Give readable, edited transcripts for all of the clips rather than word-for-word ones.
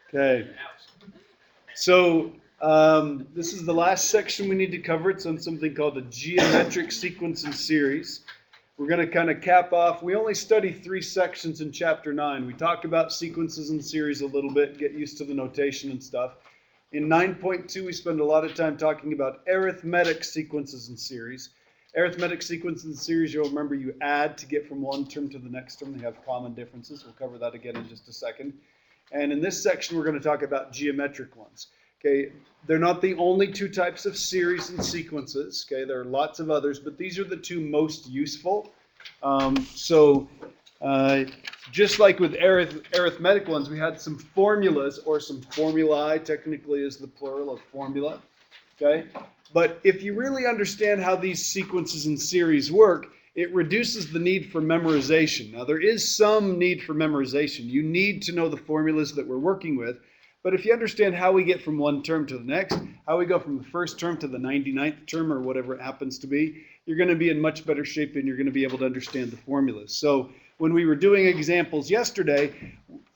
Okay. So this is the last section we need to cover. It's on something called a geometric sequence and series. We're going to kind of cap off. We only study 3 sections in chapter 9. We talked about sequences and series a little bit, get used to the notation and stuff. In 9.2, we spend a lot of time talking about arithmetic sequences and series. Arithmetic sequences and series, you'll remember you add to get from one term to the next term. They have common differences. We'll cover that again in just a second. And in this section, we're going to talk about geometric ones. Okay, they're not the only 2 types of series and sequences. Okay, there are lots of others, but these are the 2 most useful. Just like with arithmetic ones, we had some formulas or some formulae, technically is the plural of formula. Okay, but if you really understand how these sequences and series work, it reduces the need for memorization. Now, there is some need for memorization. You need to know the formulas that we're working with. But if you understand how we get from one term to the next, how we go from the first term to the 99th term or whatever it happens to be, you're going to be in much better shape and you're going to be able to understand the formulas. So when we were doing examples yesterday,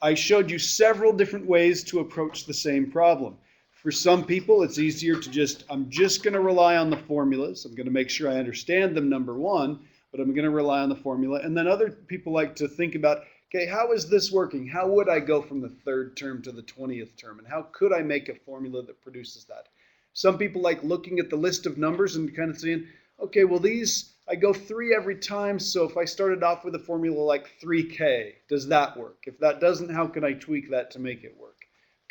I showed you several different ways to approach the same problem. For some people, it's easier to I'm just going to rely on the formulas. I'm going to make sure I understand them, number one, but I'm going to rely on the formula. And then other people like to think about, okay, how is this working? How would I go from the 3rd term to the 20th term? And how could I make a formula that produces that? Some people like looking at the list of numbers and kind of saying, okay, well these, I go 3 every time, so if I started off with a formula like 3k, does that work? If that doesn't, how can I tweak that to make it work?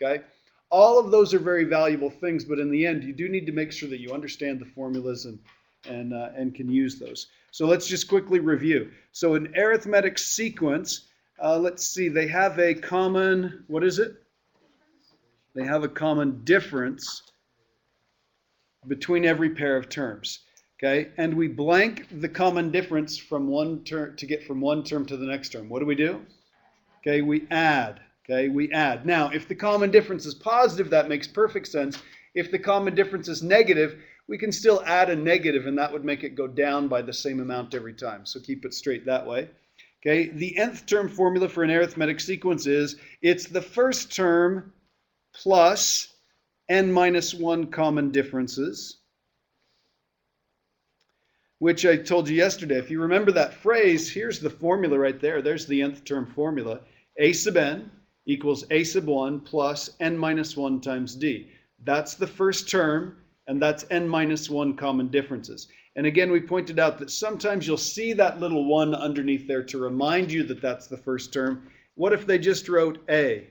Okay? All of those are very valuable things, but in the end, you do need to make sure that you understand the formulas and can use those. So let's just quickly review. So an arithmetic sequence, let's see, they have a common, what is it? They have a common difference between every pair of terms. Okay, and we blank the common difference from one term to get from one term to the next term. What do? Okay, we add. Okay, we add. Now, if the common difference is positive, that makes perfect sense. If the common difference is negative, we can still add a negative, and that would make it go down by the same amount every time. So keep it straight that way. Okay, the nth term formula for an arithmetic sequence is it's the first term plus n minus 1 common differences, which I told you yesterday. If you remember that phrase, here's the formula right there. There's the nth term formula. A sub n equals a sub 1 plus n minus 1 times d. That's the first term, and that's n minus 1 common differences. And again, we pointed out that sometimes you'll see that little 1 underneath there to remind you that that's the first term. What if they just wrote a?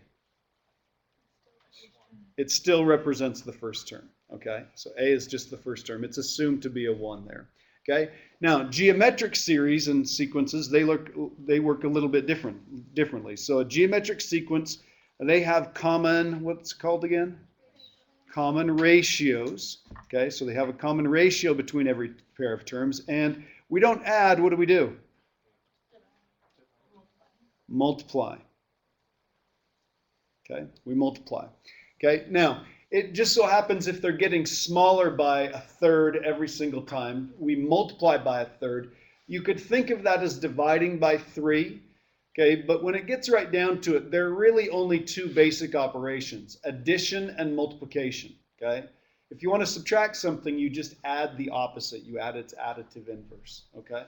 It still represents the first term, okay? So a is just the first term. It's assumed to be a 1 there, okay? Now, geometric series and sequences, they work a little bit differently. So a geometric sequence, they have common, what's it called again? Common ratios, okay? So they have a common ratio between every pair of terms, and we don't add, what do? Multiply. Okay, we multiply. Okay, now, it just so happens if they're getting smaller by 1/3 every single time, we multiply by 1/3. You could think of that as dividing by 3, okay, but when it gets right down to it, there are really only 2 basic operations, addition and multiplication, okay? If you want to subtract something, you just add the opposite. You add its additive inverse, okay?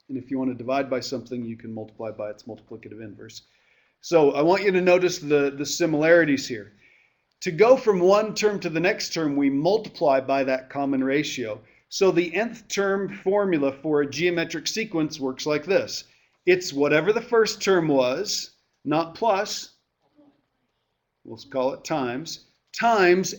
And if you want to divide by something, you can multiply by its multiplicative inverse. So I want you to notice the similarities here. To go from one term to the next term, we multiply by that common ratio. So the nth term formula for a geometric sequence works like this. It's whatever the first term was, not plus, we'll call it times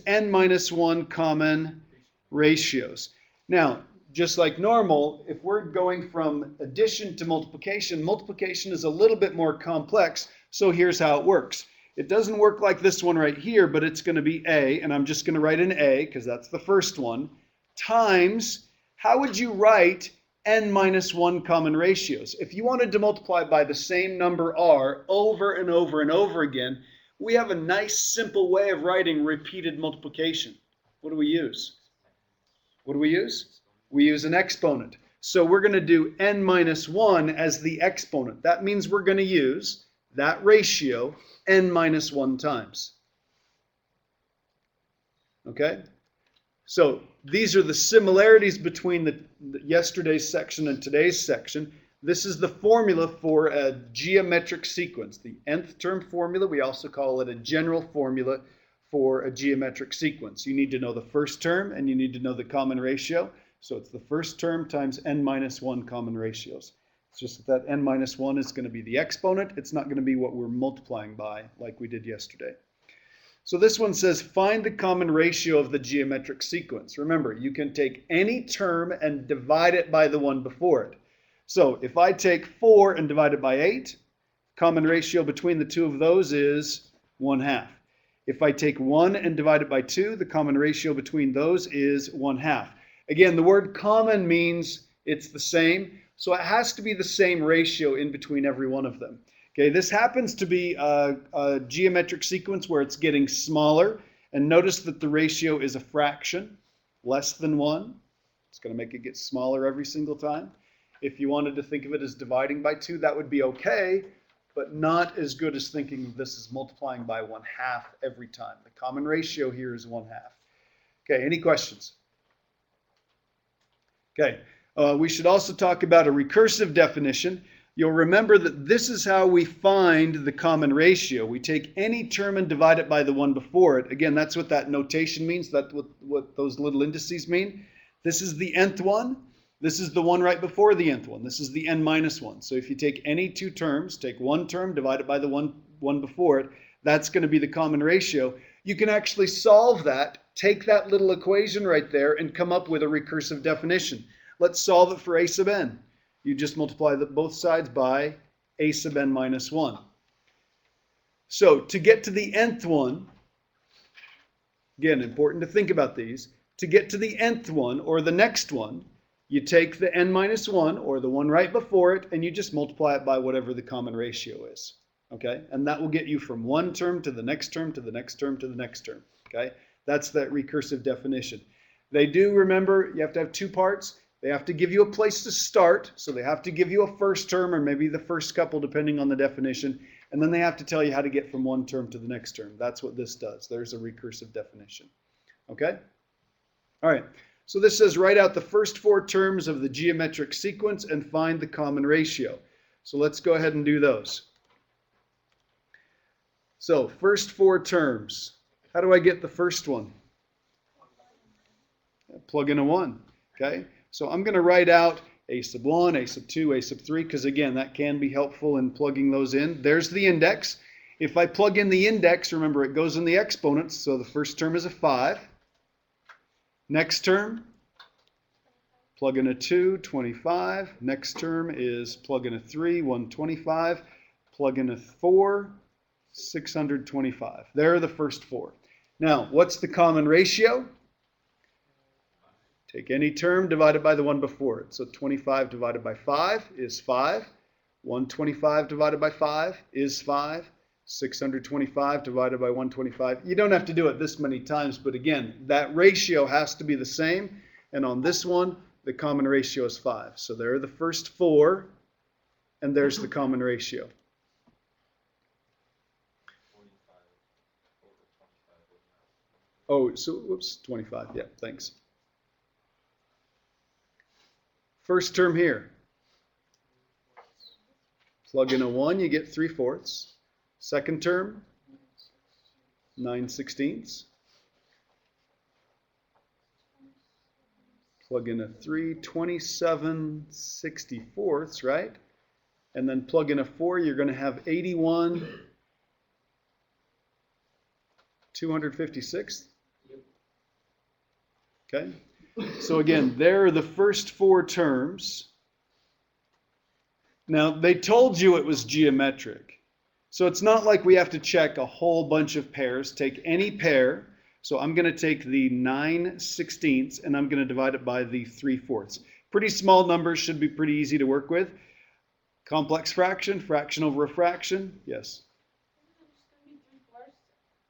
n minus 1 common ratios. Now, just like normal, if we're going from addition to multiplication, multiplication is a little bit more complex, so here's how it works. It doesn't work like this one right here, but it's going to be a, and I'm just going to write an a, because that's the first one, times, how would you write n minus 1 common ratios? If you wanted to multiply by the same number r over and over and over again, we have a nice simple way of writing repeated multiplication. What do we use? We use an exponent. So we're going to do n minus 1 as the exponent. That means we're going to use that ratio n minus 1 times. Okay? So these are the similarities between the yesterday's section and today's section. This is the formula for a geometric sequence, the nth term formula. We also call it a general formula for a geometric sequence. You need to know the first term and you need to know the common ratio. So it's the first term times n minus 1 common ratios. It's just that n minus 1 is going to be the exponent. It's not going to be what we're multiplying by like we did yesterday. So this one says find the common ratio of the geometric sequence. Remember, you can take any term and divide it by the one before it. So if I take 4 and divide it by 8, common ratio between the two of those is 1/2. If I take 1 and divide it by 2, the common ratio between those is 1/2. Again, the word common means it's the same, so it has to be the same ratio in between every one of them. Okay, this happens to be a geometric sequence where it's getting smaller, and notice that the ratio is a fraction, less than 1. It's going to make it get smaller every single time. If you wanted to think of it as dividing by 2, that would be okay, but not as good as thinking of this as multiplying by 1/2 every time. The common ratio here is 1/2. Okay, any questions? Okay, we should also talk about a recursive definition. You'll remember that this is how we find the common ratio. We take any term and divide it by the one before it. Again, that's what that notation means. That's what those little indices mean. This is the nth one. This is the one right before the nth one. This is the n minus 1. So if you take any two terms, take one term, divide it by the one before it, that's going to be the common ratio. You can actually solve that, take that little equation right there, and come up with a recursive definition. Let's solve it for a sub n. You just multiply both sides by a sub n minus 1. So to get to the nth one, again, important to think about these, to get to the nth one or the next one, you take the n minus 1 or the one right before it and you just multiply it by whatever the common ratio is. Okay? And that will get you from one term to the next term to the next term to the next term. Okay? That's that recursive definition. They do, remember, you have to have two parts. They have to give you a place to start, so they have to give you a first term or maybe the first couple depending on the definition, and then they have to tell you how to get from one term to the next term. That's what this does. There's a recursive definition. Okay? All right, so this says write out the first four terms of the geometric sequence and find the common ratio. So let's go ahead and do those. So first four terms. How do I get the first one? Plug in a 1. Okay? So I'm going to write out a sub 1, a sub 2, a sub 3, because again, that can be helpful in plugging those in. There's the index. If I plug in the index, remember it goes in the exponents, so the first term is a 5. Next term, plug in a 2, 25. Next term is plug in a 3, 125. Plug in a 4, 625. There are the first four. Now, what's the common ratio? Take any term divided by the one before it. So 25 divided by 5 is 5. 125 divided by 5 is 5. 625 divided by 125. You don't have to do it this many times, but again, that ratio has to be the same. And on this one, the common ratio is 5. So there are the first four, and there's the common ratio. Oh, so whoops, 25. Yeah, thanks. First term here. Plug in a 1, you get 3/4. Second term, 9/16. Plug in a 3, 27/64, right? And then plug in a 4, you're going to have 81 256. Okay? So again, there are the first four terms. Now, they told you it was geometric. So it's not like we have to check a whole bunch of pairs. Take any pair. So I'm going to take the 9/16 and I'm going to divide it by the 3/4. Pretty small numbers, should be pretty easy to work with. Complex fraction, fraction over a fraction. Yes.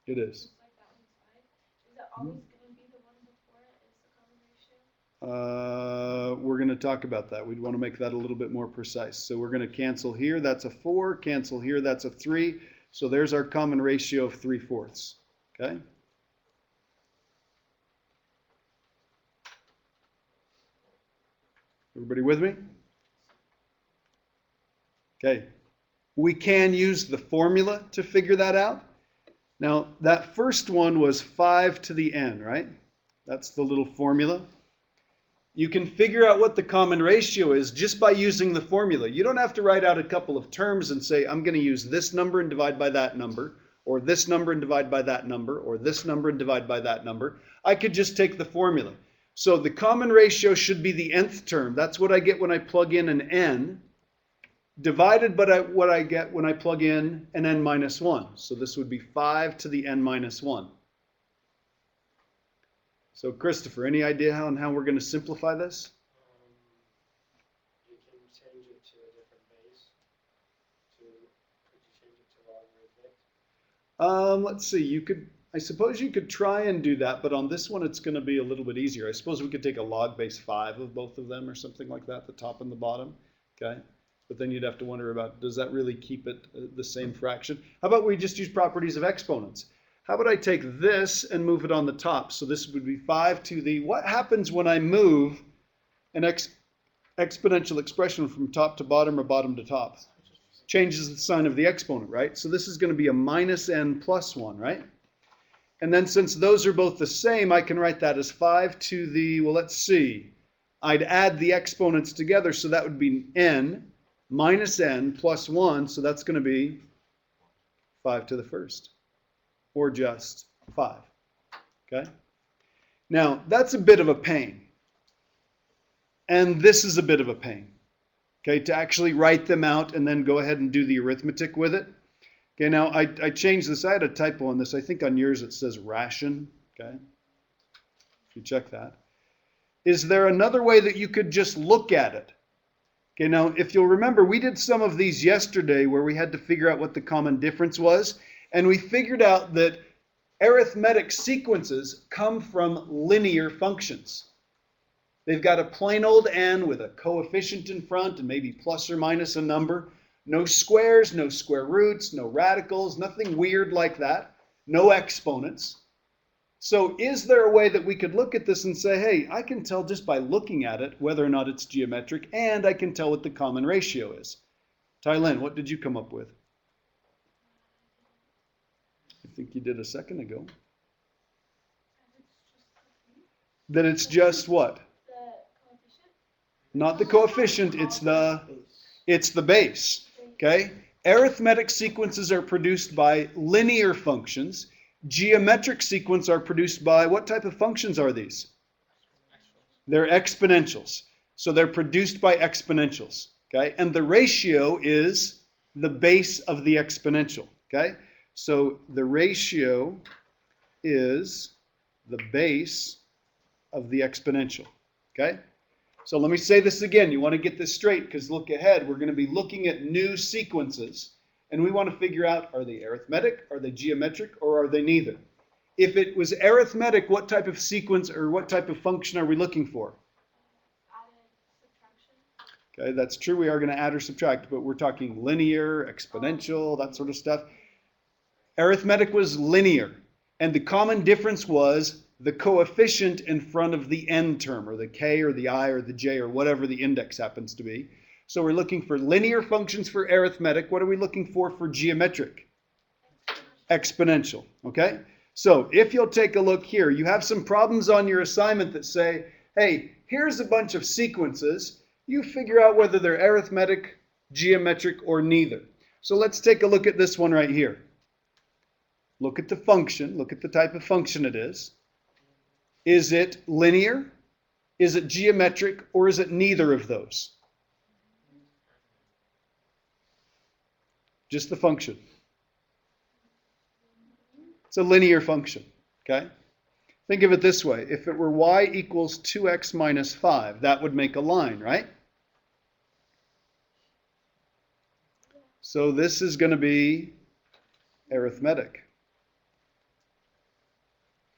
It is. We're going to talk about that. We'd want to make that a little bit more precise. So we're going to cancel here. That's a 4. Cancel here. That's a 3. So there's our common ratio of 3/4. Okay? Everybody with me? Okay. We can use the formula to figure that out. Now, that first one was 5 to the n, right? That's the little formula. You can figure out what the common ratio is just by using the formula. You don't have to write out a couple of terms and say, I'm going to use this number and divide by that number, or this number and divide by that number, or this number and divide by that number. I could just take the formula. So the common ratio should be the nth term. That's what I get when I plug in an n, divided by what I get when I plug in an n minus 1. So this would be 5 to the n minus 1. So Christopher, any idea how we're going to simplify this? You can change it to a different base. Could you change it to logarithmic? Let's see, I suppose you could try and do that, but on this one it's going to be a little bit easier. I suppose we could take a log base 5 of both of them or something like that, the top and the bottom, okay? But then you'd have to wonder about, does that really keep it the same fraction? How about we just use properties of exponents? How about I take this and move it on the top? So this would be 5 to the, what happens when I move an exponential expression from top to bottom or bottom to top? Changes the sign of the exponent, right? So this is going to be a minus n plus 1, right? And then since those are both the same, I can write that as 5 to the, well, let's see. I'd add the exponents together, so that would be n minus n plus 1, so that's going to be 5 to the first, or just 5, okay? Now, that's a bit of a pain, and this is a bit of a pain, okay, to actually write them out and then go ahead and do the arithmetic with it. Okay, now I changed this. I had a typo on this. I think on yours it says ration, okay? If you check that. Is there another way that you could just look at it? Okay, now if you'll remember, we did some of these yesterday where we had to figure out what the common difference was, and we figured out that arithmetic sequences come from linear functions. They've got a plain old n with a coefficient in front and maybe plus or minus a number. No squares, no square roots, no radicals, nothing weird like that. No exponents. So is there a way that we could look at this and say, hey, I can tell just by looking at it whether or not it's geometric, and I can tell what the common ratio is? Tylin, what did you come up with? I think you did a second ago. That it's just what? The coefficient? Not the coefficient, it's the base. Okay? Arithmetic sequences are produced by linear functions. Geometric sequences are produced by, what type of functions are these? They're exponentials. So they're produced by exponentials. Okay? And the ratio is the base of the exponential. Okay? So the ratio is the base of the exponential. Okay? So let me say this again. You want to get this straight because look ahead. We're going to be looking at new sequences and we want to figure out, are they arithmetic, are they geometric, or are they neither? If it was arithmetic, what type of sequence or what type of function are we looking for? Added, subtraction. Okay, that's true. We are going to add or subtract, but we're talking linear, exponential, that sort of stuff. Arithmetic was linear, and the common difference was the coefficient in front of the n term, or the k or the I or the j or whatever the index happens to be. So we're looking for linear functions for arithmetic. What are we looking for geometric? Exponential, okay? So if you'll take a look here, you have some problems on your assignment that say, hey, here's a bunch of sequences. You figure out whether they're arithmetic, geometric, or neither. So let's take a look at this one right here. Look at the function. Look at the type of function it is. Is it linear? Is it geometric? Or is it neither of those? Just the function. It's a linear function, okay? Think of it this way. If it were y equals 2x minus 5, that would make a line, right? So this is going to be arithmetic.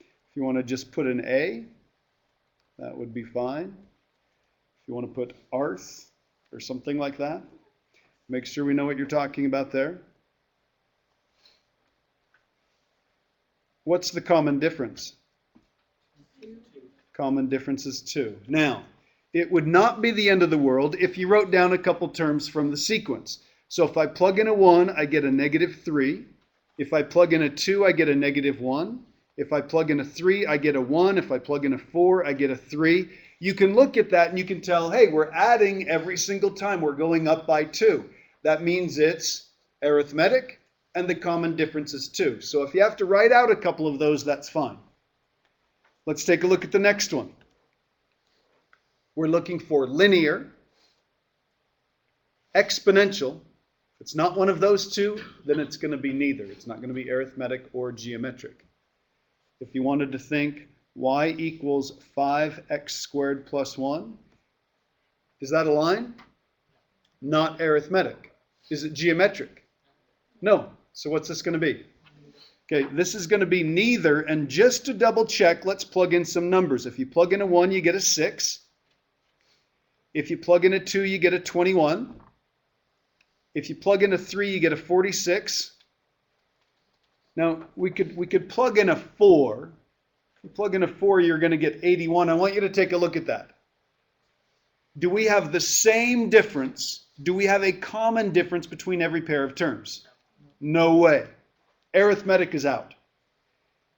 If you want to just put an A, that would be fine. If you want to put arth or something like that, make sure we know what you're talking about there. What's the common difference? Common difference is 2. Now, it would not be the end of the world if you wrote down a couple terms from the sequence. So if I plug in a 1, I get a -3. If I plug in a 2, I get a -1. If I plug in a 3, I get a 1. If I plug in a 4, I get a 3. You can look at that and you can tell, hey, we're adding every single time. We're going up by 2. That means it's arithmetic, and the common difference is 2. So if you have to write out a couple of those, that's fine. Let's take a look at the next one. We're looking for linear, exponential. If it's not one of those two, then it's going to be neither. It's not going to be arithmetic or geometric. If you wanted to think y equals 5x squared plus 1, is that a line? Not arithmetic. Is it geometric? No. So what's this going to be? Okay, this is going to be neither, and just to double check, let's plug in some numbers. If you plug in a 1, you get a 6. If you plug in a 2, you get a 21. If you plug in a 3, you get a 46. Now, we could plug in a 4. If you plug in a 4, you're going to get 81. I want you to take a look at that. Do we have the same difference? Do we have a common difference between every pair of terms? No way. Arithmetic is out.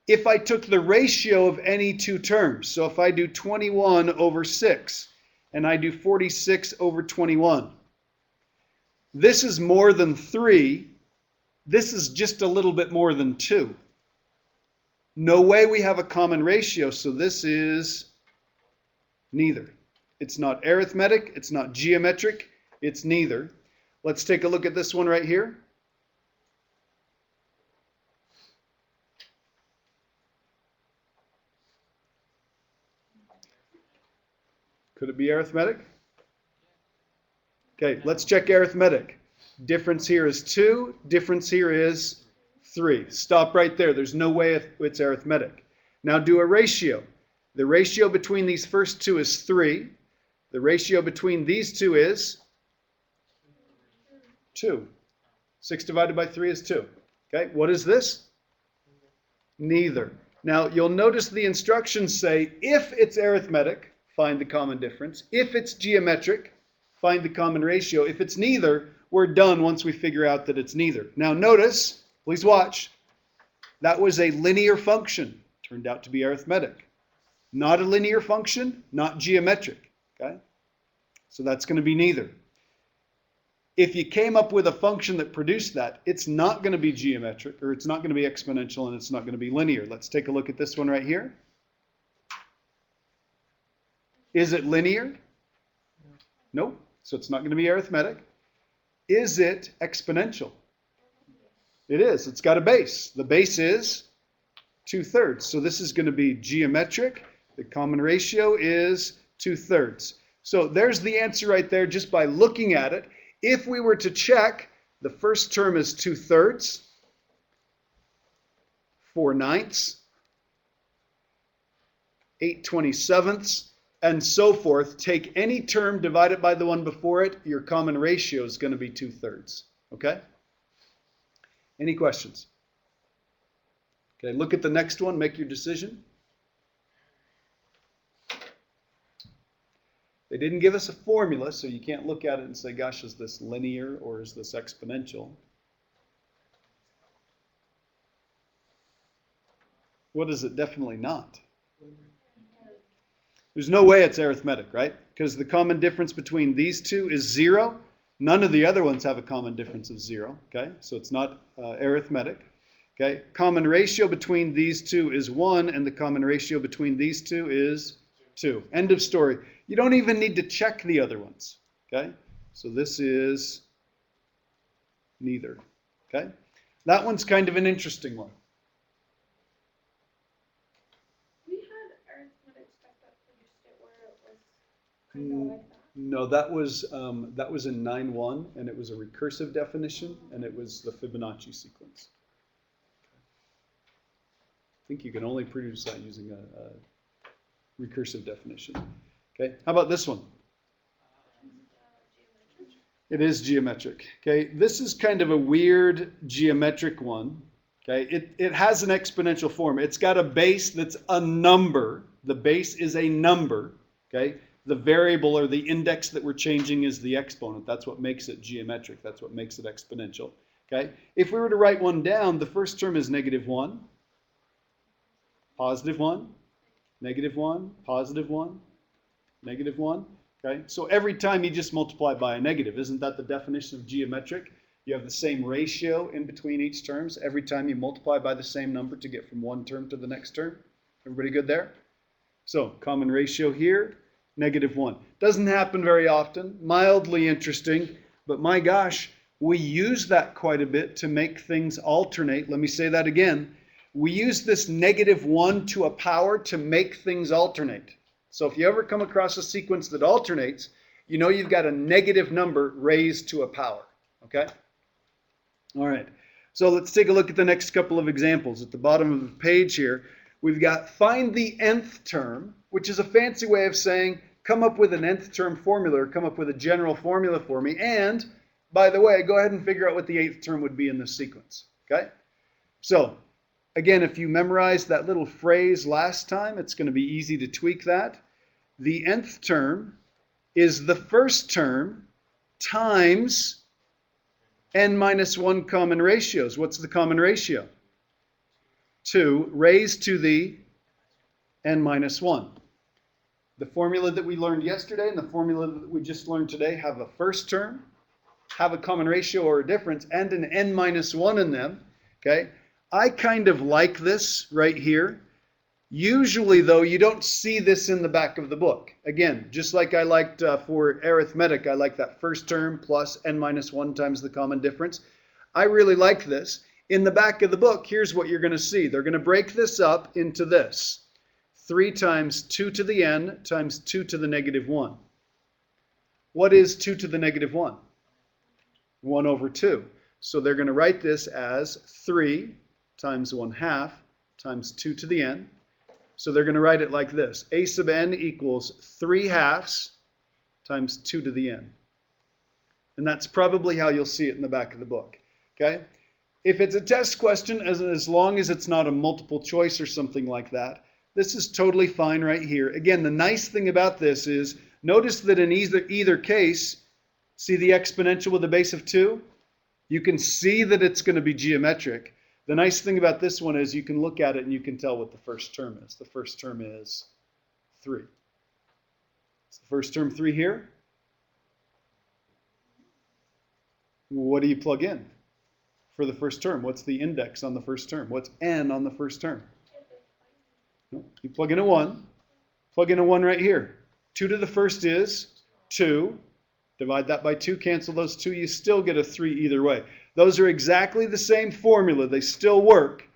If I took the ratio of any two terms, so if I do 21 over 6, and I do 46 over 21, this is more than 3. This is just a little bit more than 2. No way we have a common ratio, so this is neither. It's not arithmetic, it's not geometric, it's neither. Let's take a look at this one right here. Could it be arithmetic? Okay, let's check arithmetic. Difference here is 2. Difference here is 3. Stop right there. There's no way it's arithmetic. Now do a ratio. The ratio between these first two is 3. The ratio between these two is 2. 6 divided by 3 is 2. Okay, what is this? Neither. Now you'll notice the instructions say if it's arithmetic, find the common difference. If it's geometric, find the common ratio. If it's neither, we're done once we figure out that it's neither. Now notice, please watch, that was a linear function. Turned out to be arithmetic. Not a linear function, not geometric. Okay? So that's going to be neither. If you came up with a function that produced that, it's not going to be geometric, or it's not going to be exponential, and it's not going to be linear. Let's take a look at this one right here. Is it linear? Nope. So it's not going to be arithmetic. Is it exponential? It is. It's got a base. The base is 2/3. So this is going to be geometric. The common ratio is 2/3. So there's the answer right there just by looking at it. If we were to check, the first term is 2/3, 4/9, 8/27, and so forth. Take any term, divide it by the one before it. Your common ratio is going to be 2/3. Okay? Any questions? Okay, look at the next one. Make your decision. They didn't give us a formula, so you can't look at it and say, gosh, is this linear or is this exponential? What is it? Definitely not. There's no way it's arithmetic, right? Because the common difference between these two is 0. None of the other ones have a common difference of 0, okay? So it's not arithmetic, okay? Common ratio between these two is 1, and the common ratio between these two is 2. End of story. You don't even need to check the other ones, okay? So this is neither, okay? That one's kind of an interesting one. We had arithmetic stuff that produced it where it was kind of like that. No, that was in 9.1, and it was a recursive definition, and it was the Fibonacci sequence. I think you can only produce that using a Recursive definition. Okay, how about this one? Geometric. It is geometric. Okay, this is kind of a weird geometric one. Okay, it has an exponential form. It's got a base that's a number. The base is a number. Okay, the variable or the index that we're changing is the exponent. That's what makes it geometric. That's what makes it exponential. Okay, if we were to write one down, the first term is -1, +1, -1, +1, -1. Okay, so every time you just multiply by a negative. Isn't that the definition of geometric? You have the same ratio in between each terms every time you multiply by the same number to get from one term to the next term. Everybody good there? So common ratio here, -1. Doesn't happen very often, mildly interesting, but my gosh, we use that quite a bit to make things alternate. Let me say that again. We use this -1 to a power to make things alternate. So if you ever come across a sequence that alternates, you know you've got a negative number raised to a power, okay? All right, so let's take a look at the next couple of examples. At the bottom of the page here, we've got find the nth term, which is a fancy way of saying come up with an nth term formula or come up with a general formula for me. And, by the way, go ahead and figure out what the 8th term would be in this sequence, okay? So, again, if you memorized that little phrase last time, it's going to be easy to tweak that. The nth term is the first term times n-1 common ratios. What's the common ratio? 2 raised to the n-1. The formula that we learned yesterday and the formula that we just learned today have a first term, have a common ratio or a difference, and an n-1 in them. Okay? I kind of like this right here. Usually, though, you don't see this in the back of the book. Again, just like I liked for arithmetic, I like that first term plus n-1 times the common difference. I really like this. In the back of the book, here's what you're going to see. They're going to break this up into this. 3 times 2 to the n times 2 to the -1. What is 2 to the -1? 1 over 2. So they're going to write this as 3 times 1/2 times 2 to the n. So they're going to write it like this. A sub n equals 3/2 times 2 to the n. And that's probably how you'll see it in the back of the book. Okay? If it's a test question, as long as it's not a multiple choice or something like that, this is totally fine right here. Again, the nice thing about this is, notice that in either case, see the exponential with a base of 2? You can see that it's going to be geometric. The nice thing about this one is you can look at it and you can tell what the first term is. The first term is 3. Is the first term 3 here? What do you plug in for the first term? What's the index on the first term? What's n on the first term? No, you plug in a 1. Plug in a 1 right here. 2 to the first is 2. Divide that by 2, cancel those 2, you still get a 3 either way. Those are exactly the same formula. They still work.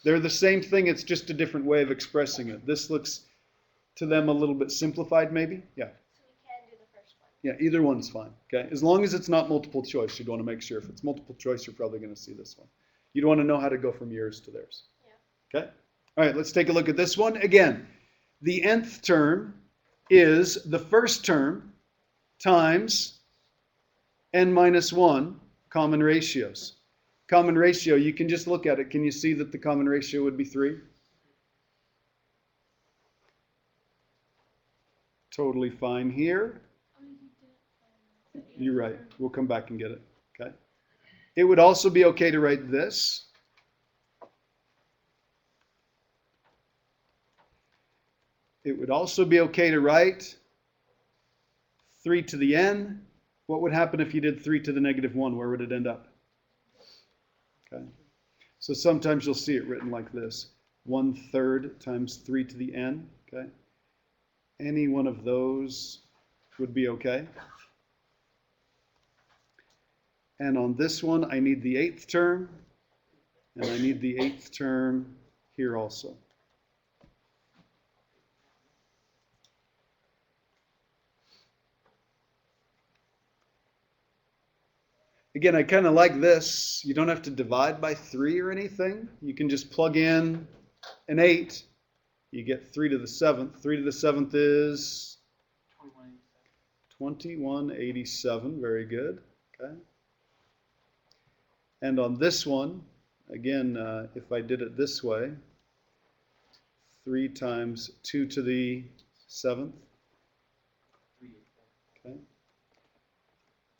They're the same thing. It's just a different way of expressing it. This looks to them a little bit simplified maybe. Yeah. So we can do the first one. Yeah, either one's fine. Okay. As long as it's not multiple choice, you'd want to make sure. If it's multiple choice, you're probably going to see this one. You'd want to know how to go from yours to theirs. Yeah. Okay. All right, let's take a look at this one. Again, the nth term is the first term times n-1 common ratios. Common ratio, you can just look at it. Can you see that the common ratio would be 3? Totally fine here. You're right. We'll come back and get it. Okay. It would also be okay to write this. It would also be okay to write 3 to the n. What would happen if you did 3 to the -1? Where would it end up? Okay. So sometimes you'll see it written like this. 1/3 times 3 to the n. Okay. Any one of those would be okay. And on this one, I need the 8th term. And I need the 8th term here also. Again, I kind of like this. You don't have to divide by 3 or anything. You can just plug in an 8 you get 3 to the 7th. 3 to the 7th is 2187. 2187. Very good. Okay. And on this one, again, if I did it this way, 3 times 2 to the 7th. Okay.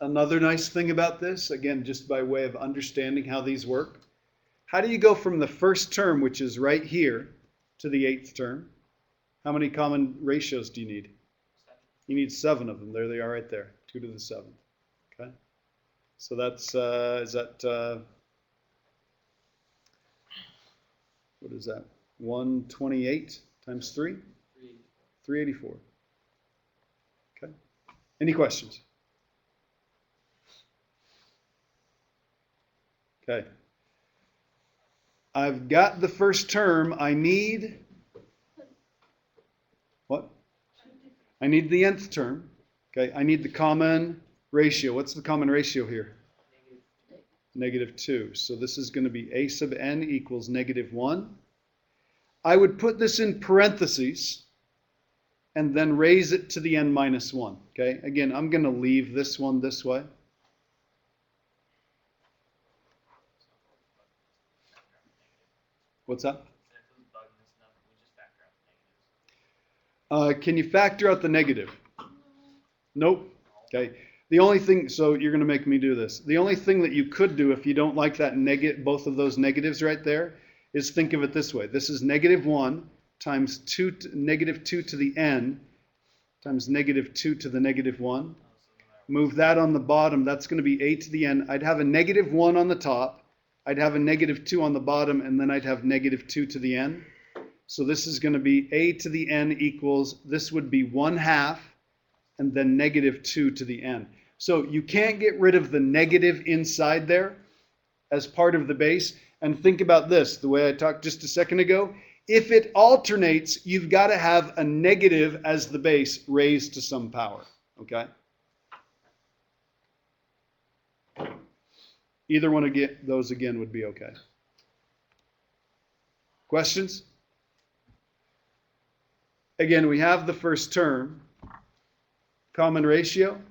Another nice thing about this, again, just by way of understanding how these work, how do you go from the first term, which is right here, to the 8th term? How many common ratios do you need? 7. You need 7 of them. There they are right there, 2 to the 7th. Okay. So that's, what is that? 128 times 3? 384. Okay. Any questions? Okay. I've got the first term. I need what? I need the nth term. Okay. I need the common ratio. What's the common ratio here? -2. So this is going to be a sub n equals -1. I would put this in parentheses and then raise it to the n minus 1. Okay. Again, I'm going to leave this one this way. What's that? Can you factor out the negative? Nope. Okay. The only thing, so you're going to make me do this. The only thing that you could do if you don't like that both of those negatives right there, is think of it this way. This is -1 times -2 to the n times -2 to the -1. Move that on the bottom. That's going to be a to the n. I'd have a -1 on the top. I'd have a -2 on the bottom, and then I'd have -2 to the n. So this is going to be a to the n equals, this would be 1/2, and then -2 to the n. So you can't get rid of the negative inside there as part of the base. And think about this, the way I talked just a second ago. If it alternates, you've got to have a negative as the base raised to some power, okay? Either one of those again would be okay. Questions? Again, we have the first term. Common ratio.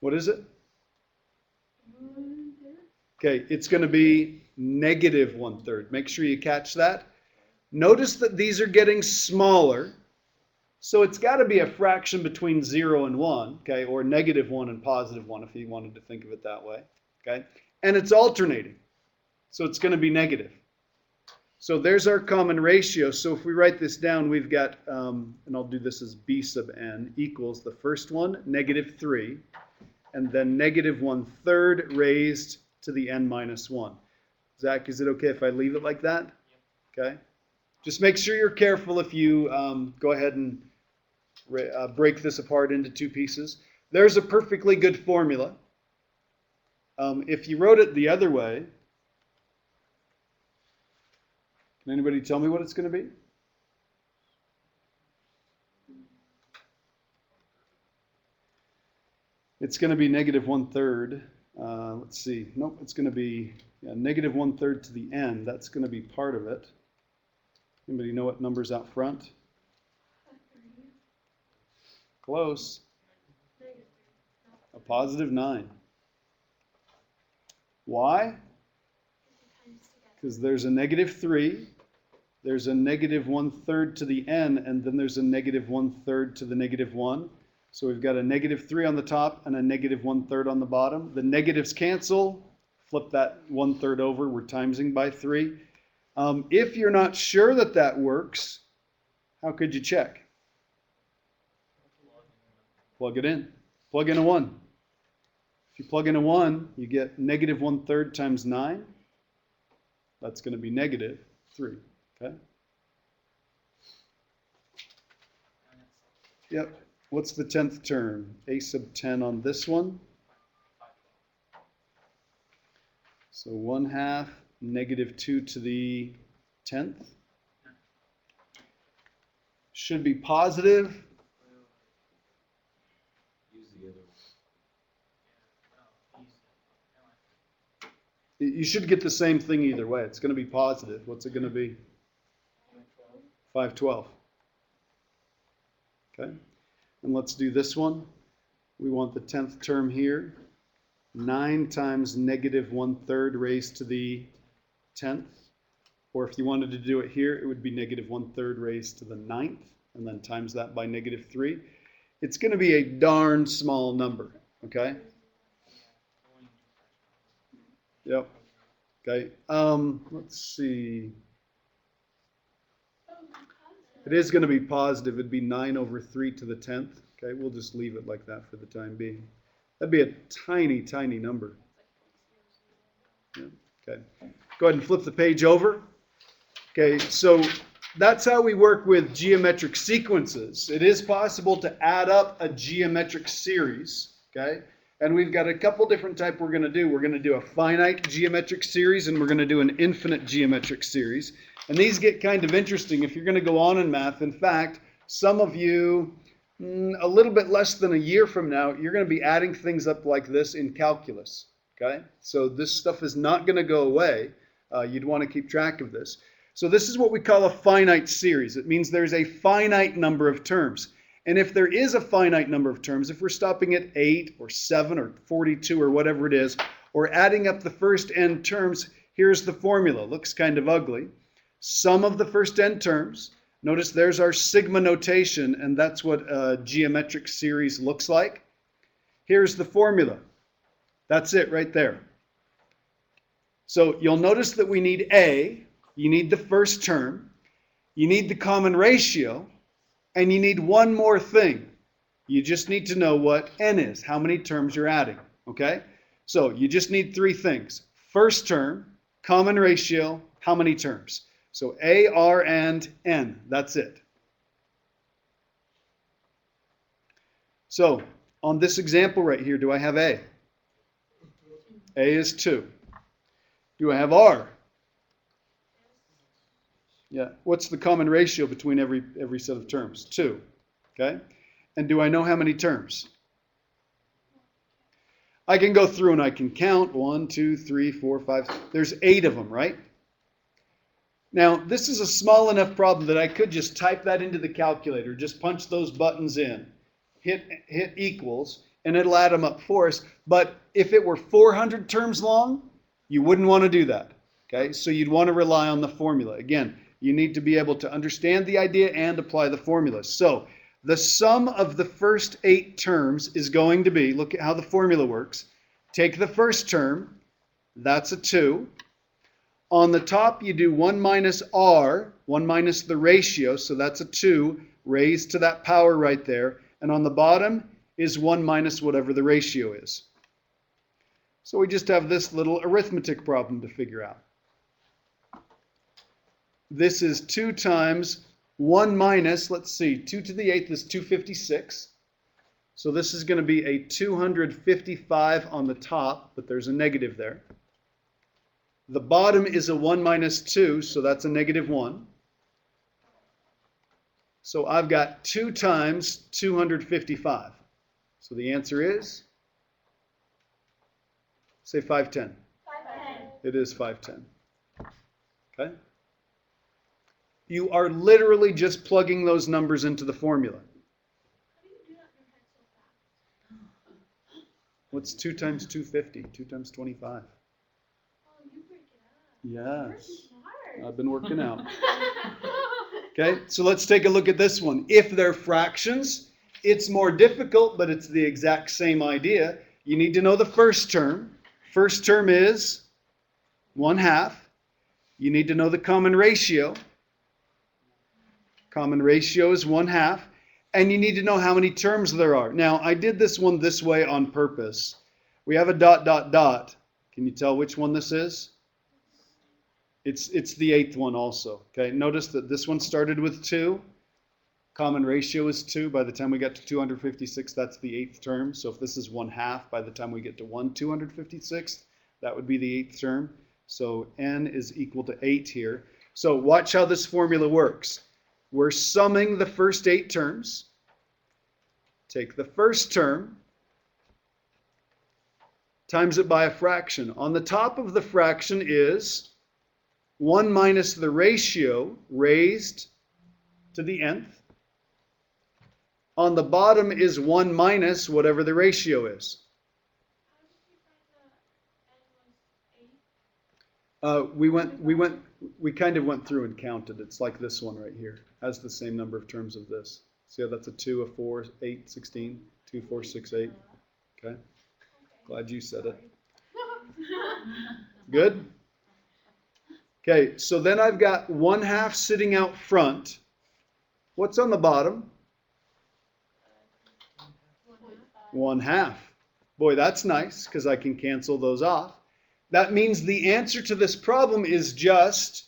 What is it? Okay, it's going to be -1/3. Make sure you catch that. Notice that these are getting smaller. So it's got to be a fraction between 0 and 1, okay, or -1 and +1 if you wanted to think of it that way, okay? And it's alternating, so it's going to be negative. So there's our common ratio. So if we write this down, we've got, and I'll do this as b sub n, equals the first one, -3, and then -1/3 raised to the n minus 1. Zach, is it okay if I leave it like that? Okay. Just make sure you're careful if you go ahead and break this apart into 2 pieces. There's a perfectly good formula. If you wrote it the other way, can anybody tell me what it's going to be? It's going to be -1/3. Let's see. Nope, it's going to be -1/3 to the n. That's going to be part of it. Anybody know what number's out front? Close. A +9. Why? Because there's a -3, there's a -1/3 to the n, and then there's a -1/3 to the -1. So we've got a -3 on the top and a -1/3 on the bottom. The negatives cancel. Flip that 1/3 over. We're timesing by 3. If you're not sure that that works, how could you check? Plug it in. Plug in a 1. If you plug in a 1, you get -1/3 times 9. That's going to be -3. Okay? Yep. What's the 10th term? A sub 10 on this one. So 1/2 -2 to the 10th. Should be positive. You should get the same thing either way. It's going to be positive. What's it going to be? 512. Okay, and let's do this one. We want the 10th term here. 9 times negative 1/3 raised to the 10th. Or if you wanted to do it here, it would be negative 1/3 raised to the 9th, and then times that by negative 3. It's going to be a darn small number, okay? Yep. Okay. Let's see. It is going to be positive. It'd be 9 over 3 to the 10th. Okay, we'll just leave it like that for the time being. That'd be a tiny, tiny number. Yeah. Okay. Go ahead and flip the page over. Okay, so that's how we work with geometric sequences. It is possible to add up a geometric series, okay? And we've got a couple different types we're going to do. We're going to do a finite geometric series, and we're going to do an infinite geometric series. And these get kind of interesting if you're going to go on in math. In fact, some of you, a little bit less than a year from now, you're going to be adding things up like this in calculus, okay? So this stuff is not going to go away. You'd want to keep track of this. So this is what we call a finite series. It means there's a finite number of terms. And if there is a finite number of terms, if we're stopping at 8 or 7 or 42 or whatever it is, or adding up the first n terms, here's the formula. Looks kind of ugly. Sum of the first n terms. Notice there's our sigma notation, and that's what a geometric series looks like. Here's the formula. That's it right there. So you'll notice that we need A. You need the first term, you need the common ratio, and you need one more thing. You just need to know what n is, how many terms you're adding, okay? So you just need 3 things. First term, common ratio, how many terms? So A, R, and N, that's it. So on this example right here, do I have A? A is 2. Do I have R? Yeah. What's the common ratio between every set of terms? 2. Okay. And do I know how many terms? I can go through and I can count 1, 2, 3, 4, 5. There's 8 of them, right? Now, this is a small enough problem that I could just type that into the calculator, just punch those buttons in, hit equals, and it'll add them up for us. But if it were 400 terms long, you wouldn't want to do that. Okay. So you'd want to rely on the formula. Again, you need to be able to understand the idea and apply the formula. So the sum of the first 8 terms is going to be, look at how the formula works. Take the first term, that's a 2. On the top, you do 1 minus r, 1 minus the ratio, so that's a 2, raised to that power right there. And on the bottom is 1 minus whatever the ratio is. So we just have this little arithmetic problem to figure out. This is 2 times 1 minus, let's see, 2 to the 8th is 256. So this is going to be a 255 on the top, but there's a negative there. The bottom is a 1 minus 2, so that's a negative 1. So I've got 2 times 255. So the answer is, say 510. 510. It is 510. Okay? You are literally just plugging those numbers into the formula. How do you do that in your head so fast? What's 2 times 250? 2 times 25. Oh, you break it up. You're Yes. smart. I've been working out. Okay, so let's take a look at this one. If they're fractions, it's more difficult, but it's the exact same idea. You need to know the first term. First term is 1/2. You need to know the common ratio. Common ratio is 1/2. And you need to know how many terms there are. Now, I did this one this way on purpose. We have a dot, dot, dot. Can you tell which one this is? It's the 8th one also. Okay, notice that this one started with 2. Common ratio is 2. By the time we get to 256, that's the 8th term. So if this is 1/2, by the time we get to 1/256, that would be the 8th term. So n is equal to 8 here. So watch how this formula works. We're summing the first 8 terms. Take the first term, times it by a fraction. On the top of the fraction is 1 minus the ratio raised to the nth. On the bottom is 1 minus whatever the ratio is. How did you find the n was 8? We kind of went through and counted. It's like this one right here. Has the same number of terms of this. See how that's a 2, a 4, 8, 16, 2, 4, 6, 8. Okay. Glad you said it. Good? Okay, so then I've got 1/2 sitting out front. What's on the bottom? 1/2. Boy, that's nice because I can cancel those off. That means the answer to this problem is just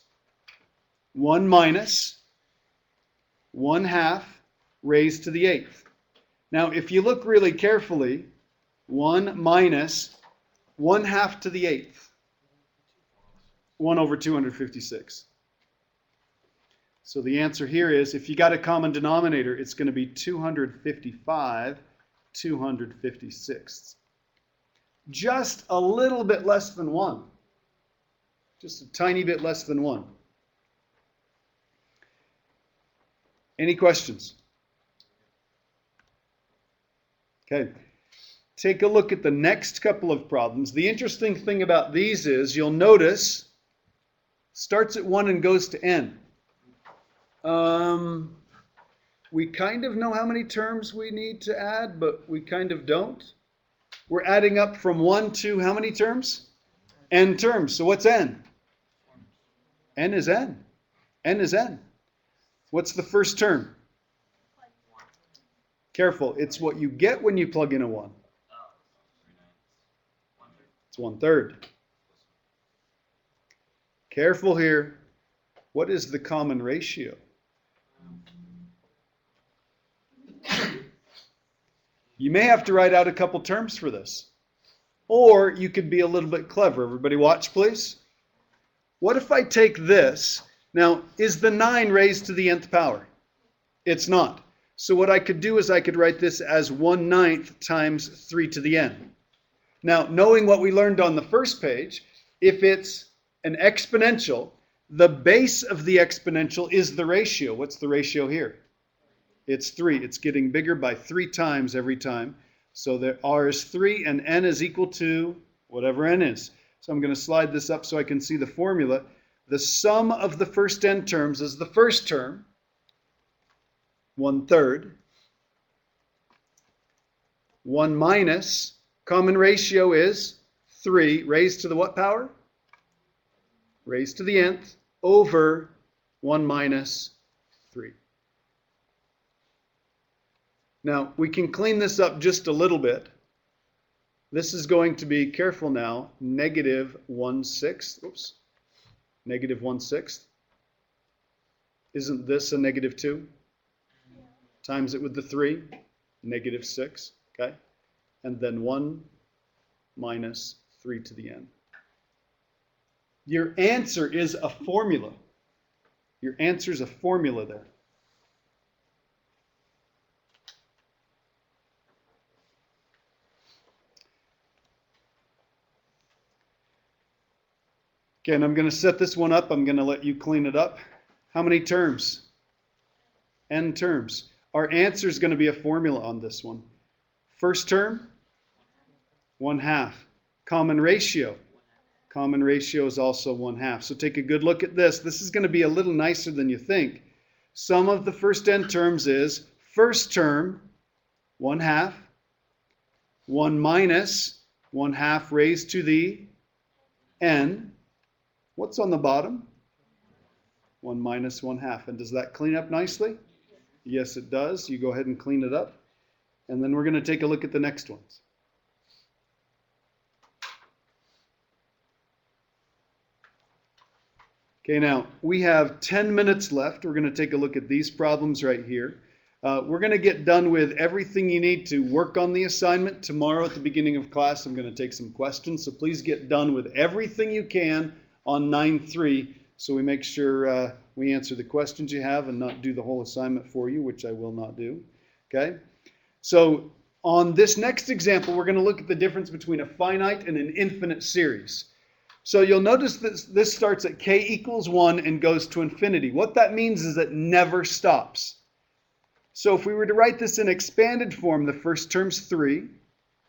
1 minus 1/2 raised to the 8th. Now, if you look really carefully, 1 minus 1/2 to the 8th. 1 over 256. So the answer here is, if you got a common denominator, it's going to be 255 256. Just a little bit less than 1. Just a tiny bit less than 1. Any questions? Okay. Take a look at the next couple of problems. The interesting thing about these is, you'll notice, starts at 1 and goes to n. We kind of know how many terms we need to add, but we kind of don't. We're adding up from 1 to how many terms? N terms. So what's n? N is n. N is n. What's the first term? Careful, it's what you get when you plug in a 1. It's 1/3. Careful here. What is the common ratio? You may have to write out a couple terms for this. Or you could be a little bit clever. Everybody watch, please. What if I take this? Now, is the 9 raised to the nth power? It's not. So what I could do is I could write this as 1/9 times 3 to the n. Now, knowing what we learned on the first page, if it's an exponential, the base of the exponential is the ratio. What's the ratio here? It's 3. It's getting bigger by 3 times every time. So there r is 3 and n is equal to whatever n is. So I'm going to slide this up so I can see the formula. The sum of the first n terms is the first term, 1/3. 1 minus, common ratio is 3 raised to the what power? Raised to the nth over 1 minus 3. Now, we can clean this up just a little bit. This is going to be, careful now, negative 1/6. Oops. Negative 1/6. Isn't this a negative 2? Yeah. Times it with the 3, negative 6. Okay? And then 1 minus 3 to the n. Your answer is a formula. Your answer is a formula there. Again, I'm going to set this one up. I'm going to let you clean it up. How many terms? N terms. Our answer is going to be a formula on this one. First term, 1/2. Common ratio. Common ratio is also 1/2. So take a good look at this. This is going to be a little nicer than you think. Sum of the first n terms is first term, 1/2. 1 minus 1/2 raised to the n. What's on the bottom? 1 minus 1/2. And does that clean up nicely? Yes, it does. You go ahead and clean it up. And then we're going to take a look at the next ones. Okay, now we have 10 minutes left. We're going to take a look at these problems right here. We're going to get done with everything you need to work on the assignment. Tomorrow at the beginning of class, I'm going to take some questions. So please get done with everything you can on 9-3 so we make sure we answer the questions you have and not do the whole assignment for you, which I will not do. Okay? So on this next example, we're going to look at the difference between a finite and an infinite series. So you'll notice that this starts at k equals 1 and goes to infinity. What that means is it never stops. So if we were to write this in expanded form, the first term's 3,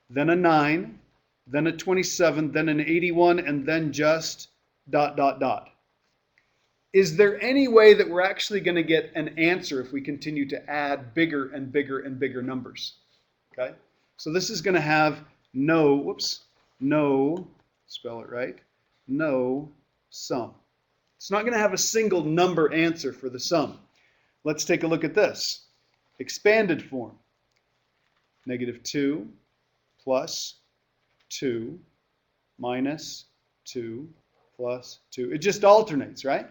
then a 9, then a 27, then an 81, and then just ... Is there any way that we're actually going to get an answer if we continue to add bigger and bigger and bigger numbers? Okay? So this is going to have no, spell it right, no sum. It's not going to have a single number answer for the sum. Let's take a look at this. Expanded form. -2 plus 2 minus 2 plus 2. It just alternates, right?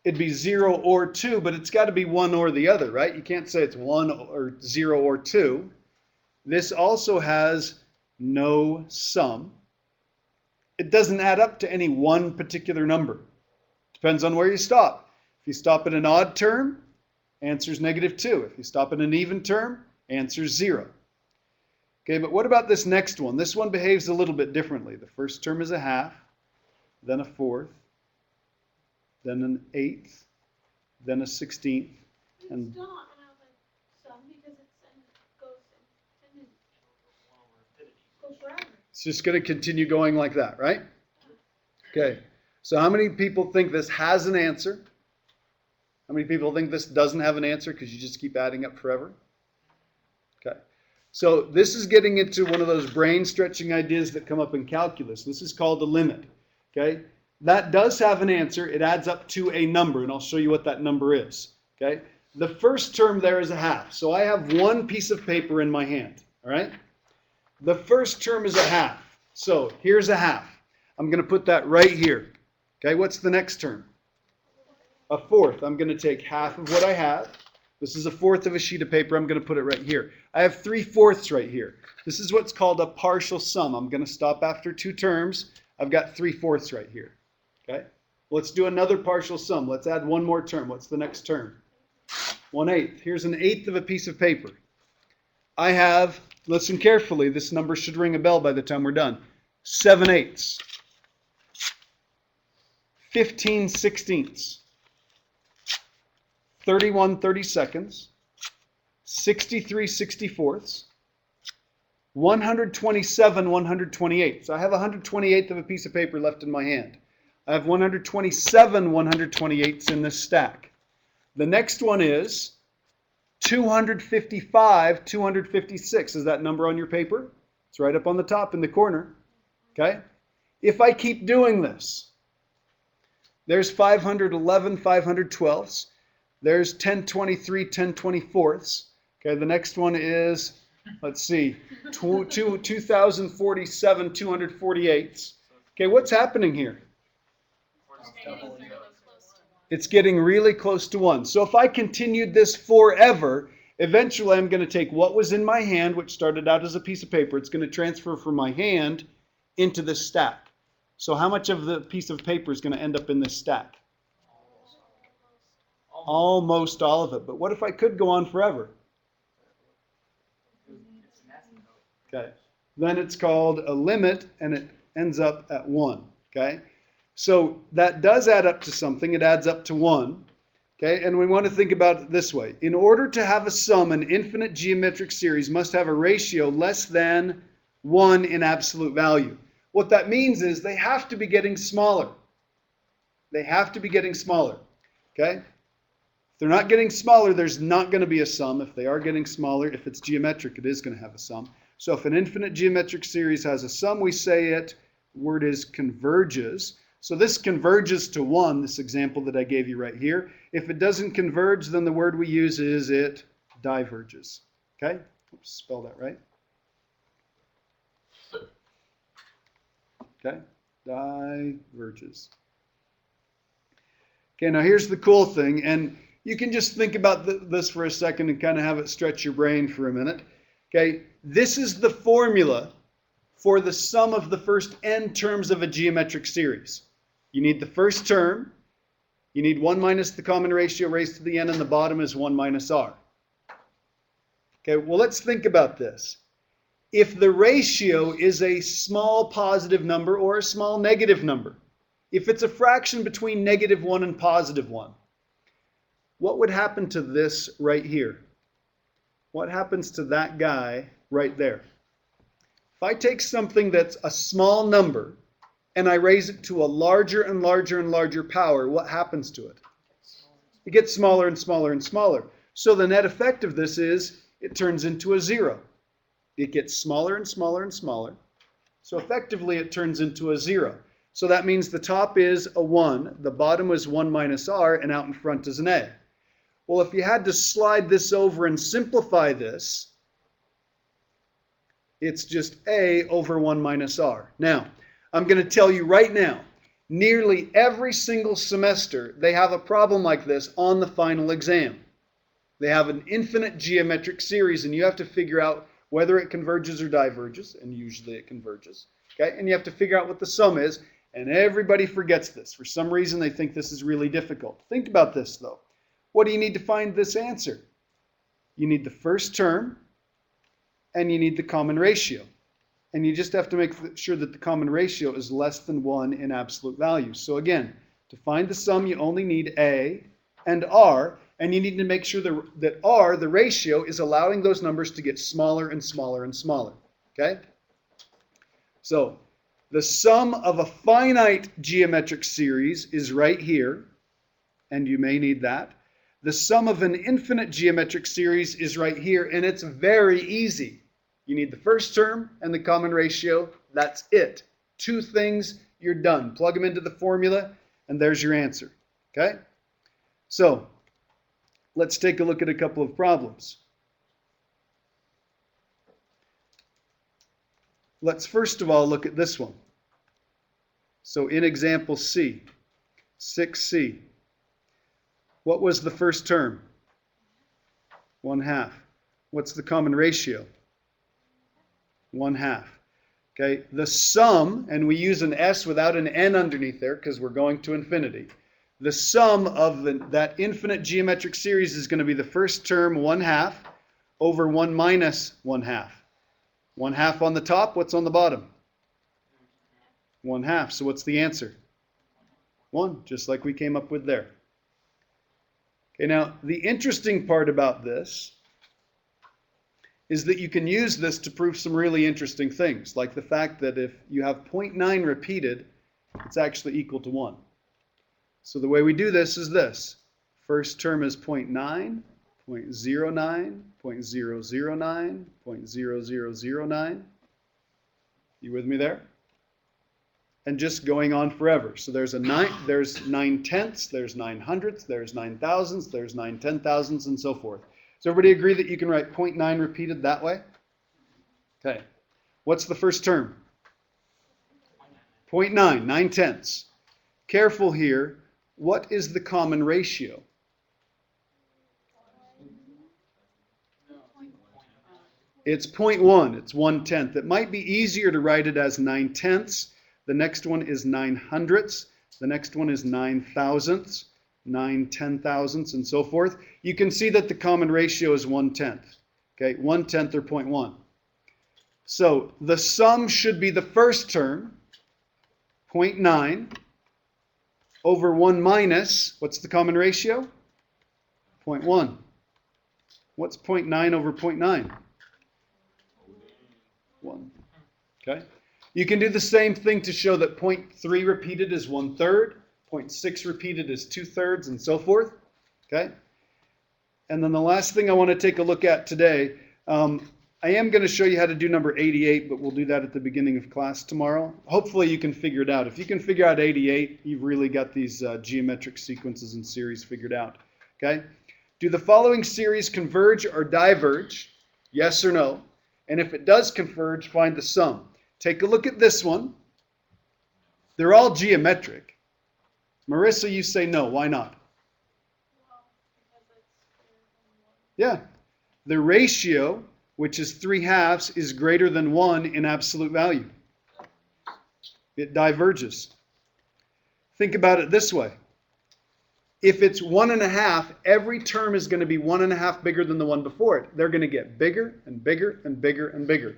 It'd be 0 or 2, but it's got to be one or the other, right? You can't say it's 1 or 0 or 2. This also has no sum. It doesn't add up to any one particular number. Depends on where you stop. If you stop at an odd term, answer's -2. If you stop at an even term, answer's 0. Okay, but what about this next one? This one behaves a little bit differently. The first term is a half, then a fourth, then an eighth, then a 16th. It's And not have a sum because goes infinity. Goes forever. it's just going to continue going like that, right? Okay, so how many people think this has an answer? How many people think this doesn't have an answer because you just keep adding up forever? Okay, so this is getting into one of those brain stretching ideas that come up in calculus. This is called a limit. Okay, that does have an answer. It adds up to a number, and I'll show you what that number is. Okay, the first term there is a half. So I have one piece of paper in my hand. All right, the first term is a half. So here's a half. I'm going to put that right here. Okay, what's the next term? A fourth. I'm going to take half of what I have. This is a fourth of a sheet of paper. I'm going to put it right here. I have 3/4 right here. This is what's called a partial sum. I'm going to stop after 2 terms. I've got 3/4 right here. Okay? Let's do another partial sum. Let's add one more term. What's the next term? 1/8. Here's an eighth of a piece of paper. I have, listen carefully, this number should ring a bell by the time we're done. 7/8. 15/16. 31/32, 63/64, 127/128. So I have 128th of a piece of paper left in my hand. I have 127 128ths in this stack. The next one is 255 256. Is that number on your paper? It's right up on the top in the corner. Okay? If I keep doing this, there's 511 512ths. There's 1023 1024ths. Okay, the next one is, let's see, 2047 248ths. Okay, what's happening here? It's getting really close to 1. So if I continued this forever, eventually I'm going to take what was in my hand, which started out as a piece of paper. It's going to transfer from my hand into this stack. So how much of the piece of paper is going to end up in this stack? Almost all of it. But what if I could go on forever? Okay. Then it's called a limit, and it ends up at 1. Okay. So that does add up to something. It adds up to 1. Okay. And we want to think about it this way. In order to have a sum, an infinite geometric series must have a ratio less than 1 in absolute value. What that means is they have to be getting smaller. They have to be getting smaller. Okay. If they're not getting smaller, there's not going to be a sum. If they are getting smaller, if it's geometric, it is going to have a sum. So if an infinite geometric series has a sum, we say it, word is converges. So this converges to 1, this example that I gave you right here. If it doesn't converge, then the word we use is it diverges. Okay? Oops, spell that right. Okay? Diverges. Okay, now here's the cool thing, and you can just think about this for a second and kind of have it stretch your brain for a minute. Okay, this is the formula for the sum of the first n terms of a geometric series. You need the first term, you need 1 minus the common ratio raised to the n, and the bottom is 1 minus r. Okay, well, let's think about this. if the ratio is a small positive number or a small negative number. If it's a fraction between -1 and +1, what would happen to this right here? What happens to that guy right there? If I take something that's a small number and I raise it to a larger and larger and larger power, what happens to it? It gets smaller and smaller and smaller. So the net effect of this is it turns into a 0. It gets smaller and smaller and smaller. So effectively it turns into a 0. So that means the top is a 1, the bottom is 1 minus r, and out in front is an a. Well, if you had to slide this over and simplify this, it's just a over 1 minus r. Now, I'm going to tell you right now, nearly every single semester they have a problem like this on the final exam. They have an infinite geometric series, and you have to figure out whether it converges or diverges, and usually it converges. Okay? And you have to figure out what the sum is, and everybody forgets this. For some reason, they think this is really difficult. Think about this, though. What do you need to find this answer? You need the first term, and you need the common ratio. And you just have to make sure that the common ratio is less than 1 in absolute value. So again, to find the sum, you only need a and r, and you need to make sure that r, the ratio, is allowing those numbers to get smaller and smaller and smaller. Okay? So the sum of a finite geometric series is right here, and you may need that. The sum of an infinite geometric series is right here, and it's very easy. You need the first term and the common ratio. That's it. 2 things, you're done. Plug them into the formula, and there's your answer. Okay? So let's take a look at a couple of problems. Let's first of all look at this one. So in example C, 6C, what was the first term? 1/2. What's the common ratio? 1/2. Okay, the sum, and we use an S without an N underneath there because we're going to infinity. The sum of that infinite geometric series is going to be the first term 1/2 over 1 minus 1/2. 1/2 on the top, what's on the bottom? 1/2. So what's the answer? 1, just like we came up with there. Okay, now the interesting part about this is that you can use this to prove some really interesting things, like the fact that if you have 0.9 repeated, it's actually equal to 1. So the way we do this is this. First term is 0.9, 0.09, 0.009, 0.0009. You with me there? And just going on forever. So there's 9 tenths, there's 9 hundredths, there's 9 thousandths, there's 9 10,000ths, and so forth. Does everybody agree that you can write 0.9 repeated that way? Okay. What's the first term? 0.9, 9 tenths. Careful here. What is the common ratio? It's 0.1. It's 1/10. It might be easier to write it as 9 tenths. The next one is 9 hundredths. The next one is 9 thousandths, 9 10,000ths, and so forth. You can see that the common ratio is 1/10. Okay, 1/10 or 0.1. So the sum should be the first term, 0.9, over 1 minus, what's the common ratio? 0.1. What's 0.9 over 0.9? 1. Okay. You can do the same thing to show that 0.3 repeated is 1/3, 0.6 repeated is 2/3, and so forth. Okay? And then the last thing I want to take a look at today, I am going to show you how to do number 88, but we'll do that at the beginning of class tomorrow. Hopefully you can figure it out. If you can figure out 88, you've really got these geometric sequences and series figured out. Okay? Do the following series converge or diverge? Yes or no? And if it does converge, find the sum. Take a look at this one. They're all geometric. Marissa, you say no. Why not? Yeah. The ratio, which is 3/2, is greater than 1 in absolute value. It diverges. Think about it this way. If it's 1.5, every term is going to be 1.5 bigger than the one before it. They're going to get bigger and bigger and bigger and bigger.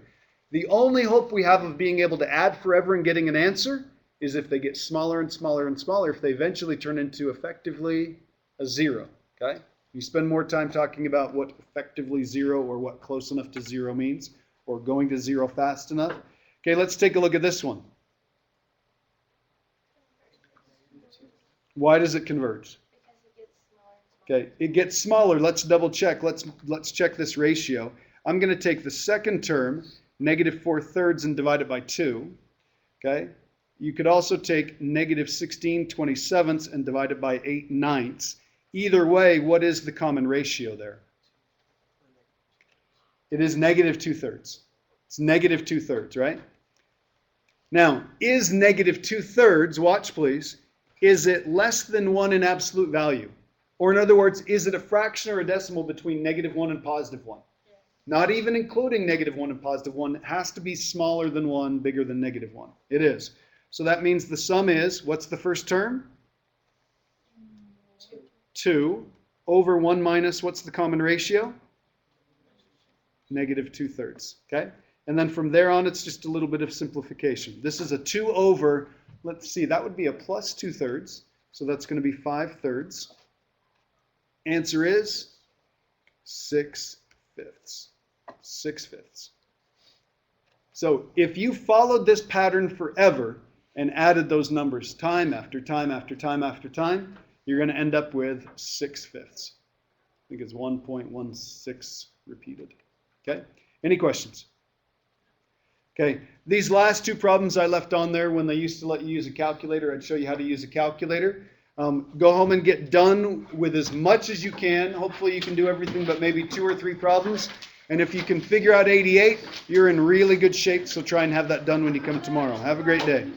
The only hope we have of being able to add forever and getting an answer is if they get smaller and smaller and smaller, if they eventually turn into effectively a zero, okay? You spend more time talking about what effectively zero or what close enough to zero means, or going to zero fast enough. Okay, let's take a look at this one. Why does it converge? Because it gets smaller and smaller. Okay, it gets smaller. Let's double check. Let's check this ratio. I'm going to take the second term, -4/3, and divide it by 2. Okay? You could also take -16/27 and divide it by 8/9. Either way, what is the common ratio there? It is -2/3. It's -2/3, right? Now, is -2/3, watch please, is it less than 1 in absolute value? Or in other words, is it a fraction or a decimal between -1 and +1? Yeah. Not even including -1 and +1. It has to be smaller than 1, bigger than -1. It is. So that means the sum is, what's the first term? 2 over 1 minus, what's the common ratio? -2/3. Okay? And then from there on, it's just a little bit of simplification. This is a 2 over, let's see, that would be a +2/3. So that's going to be 5/3. Answer is 6/5. 6/5. So if you followed this pattern forever and added those numbers time after time after time after time, you're going to end up with 6/5. I think it's 1.16 repeated. Okay? Any questions? Okay, these last two problems I left on there when they used to let you use a calculator. I'd show you how to use a calculator. Go home and get done with as much as you can. Hopefully you can do everything but maybe 2 or 3 problems. And if you can figure out 88, you're in really good shape, so try and have that done when you come tomorrow. Have a great day.